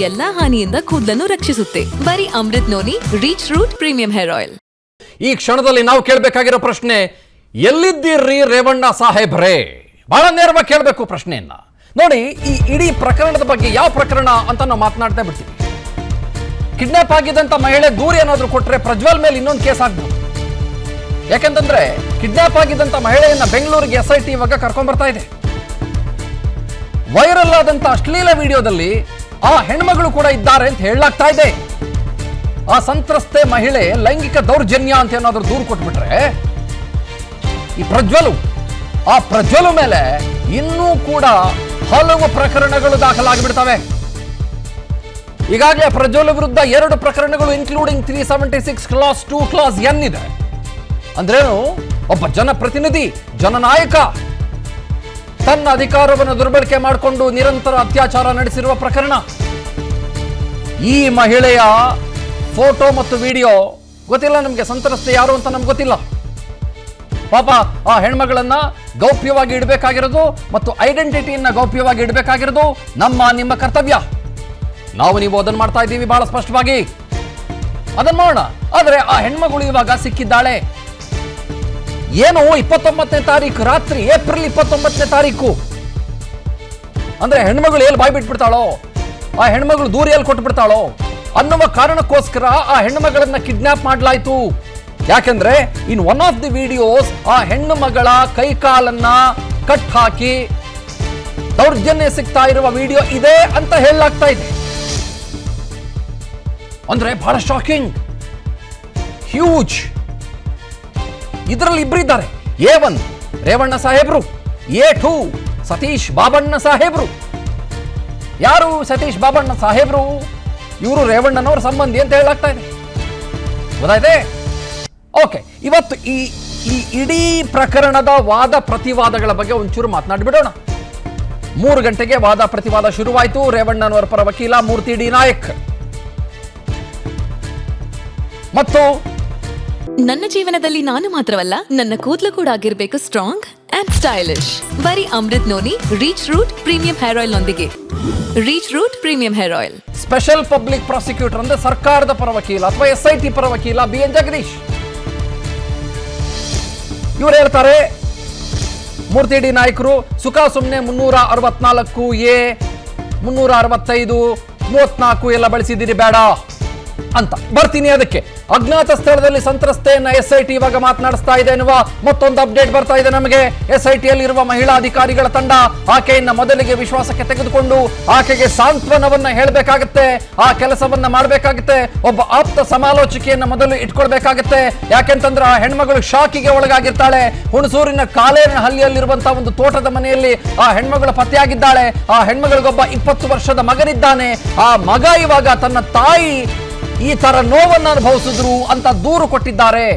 ಎಲ್ಲಾ ಹಾನಿಯಿಂದ ಕೂದಲನ್ನು ರಕ್ಷಿಸುತ್ತೆ. ಬರೀ Amrut noni reach root premium hair oil. ಈ ಕ್ಷಣದಲ್ಲಿ ನಾವು ಕೇಳಬೇಕಾಗಿರೋ ಪ್ರಶ್ನೆ, ಎಲ್ಲಿದ್ದೀರಿ ರೇವಣ್ಣ ಸಾಹೇಬ್ರೇ? ಬಹಳ ನೇರವಾಗಿ ಕೇಳಬೇಕು ಪ್ರಶ್ನೆಯನ್ನ. ನೋಡಿ, ಈ ಇಡೀ ಪ್ರಕರಣದ ಬಗ್ಗೆ ಯಾವ ಪ್ರಕರಣ ಅಂತ ನಾವು ಮಾತನಾಡ್ತಾ ಬಿಡ್ತೀವಿ. ಕಿಡ್ನಾಪ್ ಆಗಿದ್ದಂತ ಮಹಿಳೆ ದೂರ ಏನಾದ್ರೂ ಕೊಟ್ರೆ ಪ್ರಜ್ವಲ್ ಮೇಲೆ ಇನ್ನೊಂದು ಕೇಸ್ ಆಗ್ಬೋದು. ಯಾಕೆಂತಂದ್ರೆ ಕಿಡ್ನಾಪ್ ಆಗಿದ್ದಂತ ಮಹಿಳೆಯನ್ನ ಬೆಂಗಳೂರಿಗೆ SIT ಇವಾಗ ಕರ್ಕೊಂಡ್ ಬರ್ತಾ ಇದೆ. ವೈರಲ್ ಆದಂತ ಅಶ್ಲೀಲ ವಿಡಿಯೋದಲ್ಲಿ ಆ ಹೆಣ್ಮಗಳು ಕೂಡ ಇದ್ದಾರೆ ಅಂತ ಹೇಳಲಾಗ್ತಾ ಇದೆ. ಆ ಸಂತ್ರಸ್ತೆ ಮಹಿಳೆ ಲೈಂಗಿಕ ದೌರ್ಜನ್ಯ ಅಂತ ಏನಾದ್ರೂ ದೂರು ಕೊಟ್ಬಿಟ್ರೆ ಈ ಪ್ರಜ್ವಲು ಮೇಲೆ ಇನ್ನೂ ಕೂಡ ಹಲವು ಪ್ರಕರಣಗಳು ದಾಖಲಾಗಿಬಿಡ್ತವೆ. ಈಗಾಗಲೇ ಪ್ರಜ್ವಲ್ ವಿರುದ್ಧ 2 ಪ್ರಕರಣಗಳು ಇನ್ಕ್ಲೂಡಿಂಗ್ 376 ಕ್ಲಾಸ್ 2 ಕ್ಲಾಸ್ N ಇದೆ. ಅಂದ್ರೇನು, ಒಬ್ಬ ಜನಪ್ರತಿನಿಧಿ, ಜನನಾಯಕ ತನ್ನ ಅಧಿಕಾರವನ್ನು ದುರ್ಬಳಕೆ ಮಾಡಿಕೊಂಡು ನಿರಂತರ ಅತ್ಯಾಚಾರ ನಡೆಸಿರುವ ಪ್ರಕರಣ. ಈ ಮಹಿಳೆಯ ಫೋಟೋ ಮತ್ತು ವಿಡಿಯೋ ಗೊತ್ತಿಲ್ಲ ನಮಗೆ, ಸಂತ್ರಸ್ತೆ ಯಾರು ಅಂತ ನಮ್ಗೆ ಗೊತ್ತಿಲ್ಲ. ಪಾಪ ಆ ಹೆಣ್ಮಗಳನ್ನ ಗೌಪ್ಯವಾಗಿ ಇಡಬೇಕಾಗಿರೋದು ಮತ್ತು ಐಡೆಂಟಿಟಿಯನ್ನ ಗೌಪ್ಯವಾಗಿ ಇಡಬೇಕಾಗಿರೋದು ನಿಮ್ಮ ಕರ್ತವ್ಯ. ನೀವು ಅದನ್ನು ಮಾಡ್ತಾ ಇದ್ದೀವಿ ಬಹಳ ಸ್ಪಷ್ಟವಾಗಿ, ಅದನ್ನ ಮಾಡೋಣ. ಆದ್ರೆ ಆ ಹೆಣ್ಮಗಳು ಇವಾಗ ಸಿಕ್ಕಿದ್ದಾಳೆ. ಏನು 29ನೇ ತಾರೀಕು ರಾತ್ರಿ, ಏಪ್ರಿಲ್ 29ನೇ ತಾರೀಕು ಅಂದ್ರೆ ಹೆಣ್ಮಗಳು ಎಲ್ಲಿ ಬಾಯ್ ಬಿಟ್ಬಿಡ್ತಾಳೋ, ಆ ಹೆಣ್ಮಗಳು ದೂರ ಎಲ್ಲಿ ಕೊಟ್ಬಿಡ್ತಾಳೋ ಅನ್ನುವ ಕಾರಣಕ್ಕೋಸ್ಕರ ಆ ಹೆಣ್ಣುಮಗಳನ್ನ ಕಿಡ್ನಾಪ್ ಮಾಡಲಾಯಿತು. ಯಾಕೆಂದ್ರೆ in one of the videos ಆ ಹೆಣ್ಣು ಮಗಳ ಕೈಕಾಲನ್ನ ಕಟ್ ಹಾಕಿ ದೌರ್ಜನ್ಯ ಸಿಗ್ತಾ ಇರುವ ವಿಡಿಯೋ ಇದೆ ಅಂತ ಹೇಳಲಾಗ್ತಾ ಇದೆ. ಅಂದ್ರೆ ಬಹಳ ಶಾಕಿಂಗ್, ಹ್ಯೂಜ್. ಇದರಲ್ಲಿ ಇಬ್ಬರಿದ್ದಾರೆ. A1 ರೇವಣ್ಣ ಸಾಹೇಬ್ರು, A2 ಸತೀಶ್ ಬಾಬಣ್ಣ ಸಾಹೇಬ್ರು. ಯಾರು ಸತೀಶ್ ಬಾಬಣ್ಣ ಸಾಹೇಬ್ರು? ಇವರು ರೇವಣ್ಣನವರ ಸಂಬಂಧಿ ಅಂತ ಹೇಳಲಾಗ್ತಾ ಇದೆ. ಗೊತ್ತಾಯ್ತೆ? ಓಕೆ, ಇವತ್ತು ಈ ಇಡೀ ಪ್ರಕರಣದ ವಾದ ಪ್ರತಿವಾದಗಳ ಬಗ್ಗೆ ಒಂಚೂರು ಮಾತನಾಡ್ಬಿಡೋಣ. 3 ಗಂಟೆಗೆ ವಾದ ಪ್ರತಿವಾದ ಶುರುವಾಯಿತು. ರೇವಣ್ಣನವರ ಪರ ವಕೀಲ ಮೂರ್ತಿ ಡಿ ನಾಯಕ್ ಮತ್ತು ನನ್ನ ಜೀವನದಲ್ಲಿ ನಾನು ಮಾತ್ರವಲ್ಲ, ನನ್ನ ಕೂದಲು ಕೂಡ ಆಗಿರ್ಬೇಕು ಸ್ಟ್ರಾಂಗ್ ಅಂಡ್ ಸ್ಟೈಲಿಶ್. ಬರೀ Amrut noni reach root premium hair oil ನೊಂದಿಗೆ. Reach root premium hair oil. Special public prosecutor ಅಂದ್ರೆ ಸರ್ಕಾರದ ಪರ ವಕೀಲ ಅಥವಾ SIT ಪರ ವಕೀಲ BN ಜಗದೀಶ್ ಇವರು ಹೇಳ್ತಾರೆ, ಮೂರ್ತಿ ಡಿ ನಾಯಕರು ಸುಖ ಸುಮ್ಮನೆ 364A 365 34 ಎಲ್ಲ ಬಳಸಿದ್ದೀರಿ ಬೇಡ ಅಂತ ಬರ್ತೀನಿ. ಅದಕ್ಕೆ ಅಜ್ಞಾತ ಸ್ಥಳದಲ್ಲಿ ಸಂತ್ರಸ್ತೆಯನ್ನ SIT ಇವಾಗ ಮಾತನಾಡಿಸ್ತಾ ಇದೆ ಎನ್ನುವ ಮತ್ತೊಂದು ಅಪ್ಡೇಟ್ ಬರ್ತಾ ಇದೆ ನಮಗೆ. SIT ಯಲ್ಲಿರುವ ಮಹಿಳಾ ಅಧಿಕಾರಿಗಳ ತಂಡ ಆಕೆಯನ್ನ ಮೊದಲಿಗೆ ವಿಶ್ವಾಸಕ್ಕೆ ತೆಗೆದುಕೊಂಡು ಆಕೆಗೆ ಸಾಂತ್ವನವನ್ನ ಹೇಳಬೇಕಾಗುತ್ತೆ, ಆ ಕೆಲಸವನ್ನ ಮಾಡಬೇಕಾಗುತ್ತೆ. ಒಬ್ಬ ಆಪ್ತ ಸಮಾಲೋಚಕಿಯನ್ನ ಮೊದಲು ಇಟ್ಕೊಳ್ಬೇಕಾಗುತ್ತೆ. ಯಾಕೆಂತಂದ್ರೆ ಆ ಹೆಣ್ಮಗಳು ಶಾಕಿಗೆ ಒಳಗಾಗಿರ್ತಾಳೆ. ಹುಣಸೂರಿನ ಕಾಲೇನಹಳ್ಳಿಯಲ್ಲಿರುವಂತಹ ಒಂದು ತೋಟದ ಮನೆಯಲ್ಲಿ ಆ ಹೆಣ್ಮಗಳು ಪತ್ತೆಯಾಗಿದ್ದಾಳೆ. ಆ ಹೆಣ್ಮಗಳಿಗೊಬ್ಬ 20 ವರ್ಷದ ಮಗನಿದ್ದಾನೆ. ಆ ಮಗ ಇವಾಗ ತನ್ನ ತಾಯಿ ಈ ತರ ನೋವನ್ನು ಅನುಭವಿಸಿದ್ರು ಅಂತ ದೂರು ಕೊಟ್ಟಿದ್ದಾರೆ.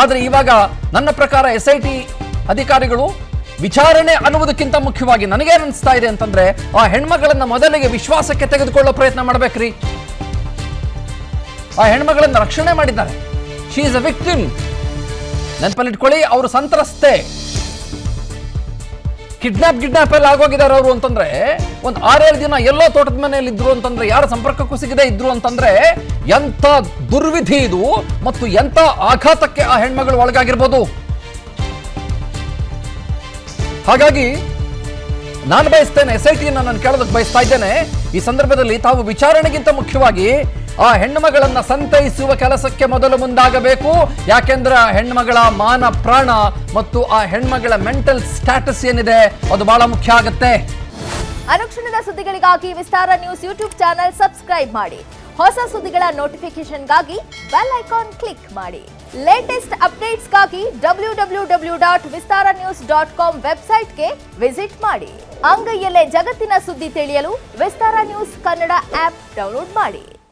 ಆದ್ರೆ ಇವಾಗ ನನ್ನ ಪ್ರಕಾರ SIT ಅಧಿಕಾರಿಗಳು ವಿಚಾರಣೆ ಅನ್ನುವುದಕ್ಕಿಂತ ಮುಖ್ಯವಾಗಿ ನನಗೇನು ಅನಿಸ್ತಾ ಇದೆ ಅಂತಂದ್ರೆ, ಆ ಹೆಣ್ಮಗಳನ್ನ ಮೊದಲಿಗೆ ವಿಶ್ವಾಸಕ್ಕೆ ತೆಗೆದುಕೊಳ್ಳೋ ಪ್ರಯತ್ನ ಮಾಡಬೇಕ್ರಿ. ಆ ಹೆಣ್ಮಗಳನ್ನ ರಕ್ಷಣೆ ಮಾಡಿದ್ದಾರೆ. She is a victim. ನೆನಪಲ್ಲಿಟ್ಕೊಳ್ಳಿ, ಅವರು ಸಂತ್ರಸ್ತೆ. ಕಿಡ್ನಾಪ್ ಎಲ್ಲ ಆಗೋಗಿದ್ದಾರೆ ಅವರು ಅಂತಂದ್ರೆ, ಒಂದು 6-7 ದಿನ ಎಲ್ಲೋ ತೋಟದ ಮನೆಯಲ್ಲಿ ಇದ್ರು ಅಂತಂದ್ರೆ, ಯಾರ ಸಂಪರ್ಕಕ್ಕೂ ಸಿಗದೆ ಇದ್ರು ಅಂತಂದ್ರೆ ಎಂತ ದುರ್ವಿಧಿ ಇದು ಮತ್ತು ಎಂತ ಆಘಾತಕ್ಕೆ ಆ ಹೆಣ್ಮಗಳು ಒಳಗಾಗಿರ್ಬೋದು. ಹಾಗಾಗಿ ನಾನು ಬಯಸ್ತೇನೆ, SIT ನಾನು ಕೇಳೋದಕ್ಕೆ ಬಯಸ್ತಾ ಇದ್ದೇನೆ, ಈ ಸಂದರ್ಭದಲ್ಲಿ ತಾವು ವಿಚಾರಣೆಗಿಂತ ಮುಖ್ಯವಾಗಿ ಆ ಹೆಣ್ಣುಮಗಳನ್ನ ಸಂತೈಸುವ ಕೆಲಸಕ್ಕೆ ಮೊದಲು ಮುಂದಾಗಬೇಕು. ಯಾಕೆಂದ್ರೆ ಆ ಹೆಣ್ಮಗಳ ಮಾನ ಪ್ರಾಣ ಮತ್ತು ಆ ಹೆಣ್ಮಗಳ ಮೆಂಟಲ್ ಸ್ಟ್ಯಾಟಸ್ ಏನಿದೆ ಅದು ಬಹಳ ಮುಖ್ಯ ಆಗುತ್ತೆ. ಅನುಕ್ಷಣದ ಸುದ್ದಿಗಳಿಗಾಗಿ ವಿಸ್ತಾರ ನ್ಯೂಸ್ ಯೂಟ್ಯೂಬ್ ಚಾನೆಲ್ ಸಬ್ಸ್ಕ್ರೈಬ್ ಮಾಡಿ. ಹೊಸ ಸುದ್ದಿಗಳ ನೋಟಿಫಿಕೇಶನ್ಗಾಗಿ ಬೆಲ್ ಐಕಾನ್ ಕ್ಲಿಕ್ ಮಾಡಿ. ಲೇಟೆಸ್ಟ್ ಅಪ್ಡೇಟ್ಸ್ಗಾಗಿ www.vistaranews.com ವೆಬ್ಸೈಟ್ಗೆ ವಿಸಿಟ್ ಮಾಡಿ. ಅಂಗೈಯಲ್ಲೇ ಜಗತ್ತಿನ ಸುದ್ದಿ ತಿಳಿಯಲು ವಿಸ್ತಾರ ನ್ಯೂಸ್ ಕನ್ನಡ ಆಪ್ ಡೌನ್ಲೋಡ್ ಮಾಡಿ.